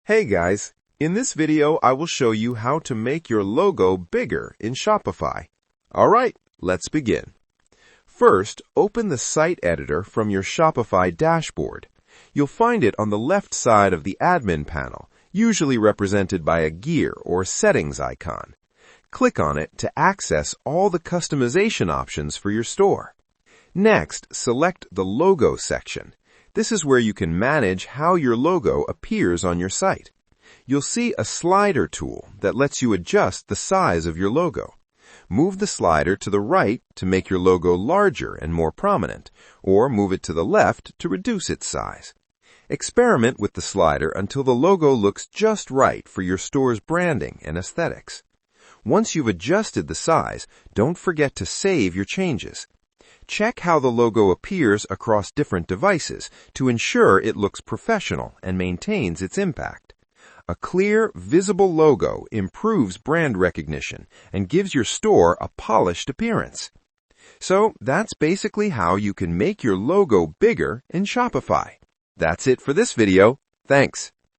Hey guys, in this video I will show you how to make your logo bigger in Shopify. Alright, let's begin. First, open the site editor from your Shopify dashboard. You'll find it on the left side of the admin panel, usually represented by a gear or settings icon. Click on it to access all the customization options for your store. Next, select the Logo section. This is where you can manage how your logo appears on your site. You'll see a slider tool that lets you adjust the size of your logo. Move the slider to the right to make your logo larger and more prominent, or move it to the left to reduce its size. Experiment with the slider until the logo looks just right for your store's branding and aesthetics. Once you've adjusted the size, don't forget to save your changes. Check how the logo appears across different devices to ensure it looks professional and maintains its impact. A clear, visible logo improves brand recognition and gives your store a polished appearance. So that's basically how you can make your logo bigger in Shopify. That's it for this video. Thanks.